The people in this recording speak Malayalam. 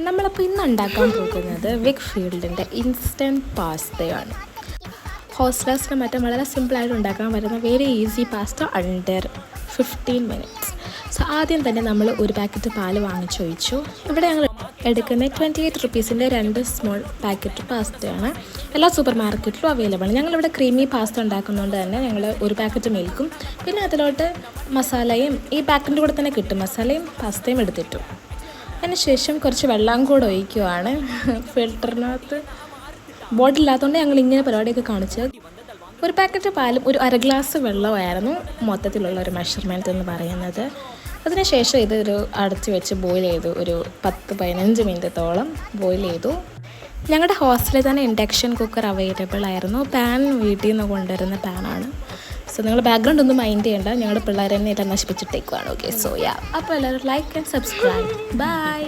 നമ്മളപ്പോൾ ഇന്ന് ഉണ്ടാക്കാൻ പോകുന്നത് വിക്ഫീൽഡിൻ്റെ ഇൻസ്റ്റൻറ്റ് പാസ്തയാണ്. ഹോസ്റ്റലേഴ്സിന് മറ്റും വളരെ സിമ്പിളായിട്ട് ഉണ്ടാക്കാൻ പറ്റുന്ന very easy pasta under 15 minutes. So ആദ്യം തന്നെ നമ്മൾ ഒരു പാക്കറ്റ് പാല് വാങ്ങിച്ചൊഴിച്ചു. ഇവിടെ ഞങ്ങൾ എടുക്കുന്ന 28 റുപ്പീസിൻ്റെ 2 സ്മോൾ പാക്കറ്റ് പാസ്തയാണ്. എല്ലാ സൂപ്പർ മാർക്കറ്റിലും അവൈലബിൾ ആണ്. ഞങ്ങളിവിടെ ക്രീമി പാസ്ത ഉണ്ടാക്കുന്നതുകൊണ്ട് തന്നെ ഞങ്ങൾ ഒരു പാക്കറ്റ് മിൽക്കും പിന്നെ അതിലോട്ട് മസാലയും ഈ പാക്കറ്റിൻ്റെ കൂടെ തന്നെ കിട്ടും, മസാലയും പാസ്തയും എടുത്തിട്ടു. അതിനുശേഷം കുറച്ച് വെള്ളം കൂടെ ഒഴിക്കുവാണ്. ഫിൽറ്ററിനകത്ത് ബോട്ടിലില്ലാത്തതുകൊണ്ട് ഞങ്ങൾ ഇങ്ങനെ പരിപാടിയൊക്കെ കാണിച്ചത്. ഒരു പാക്കറ്റ് പാലും ഒരു അര ഗ്ലാസ് വെള്ളമായിരുന്നു മൊത്തത്തിലുള്ള ഒരു മെഷർമെൻറ്റ് എന്ന് പറയുന്നത്. അതിനുശേഷം ഇതൊരു അടച്ച് വെച്ച് ബോയിൽ ചെയ്തു. ഒരു 10-15 മിനിറ്റത്തോളം ബോയിൽ ചെയ്തു. ഞങ്ങളുടെ ഹോസ്റ്റലിൽ തന്നെ ഇൻഡക്ഷൻ കുക്കർ അവൈലബിൾ ആയിരുന്നു. പാൻ വീട്ടിൽ നിന്ന് കൊണ്ടുവരുന്ന പാനാണ്. സോ നിങ്ങൾ ബാക്ക്ഗ്രൗണ്ട് ഒന്നും മൈൻഡ് ചെയ്യേണ്ട, ഞങ്ങളുടെ പിള്ളേർ തന്നെ എല്ലാം നശിപ്പിച്ചിട്ടേക്കുവാണ്. ഓക്കെ, സോ യാ, അപ്പോൾ എല്ലാവരും ലൈക്ക് ആൻഡ് സബ്സ്ക്രൈബ്. ബൈ.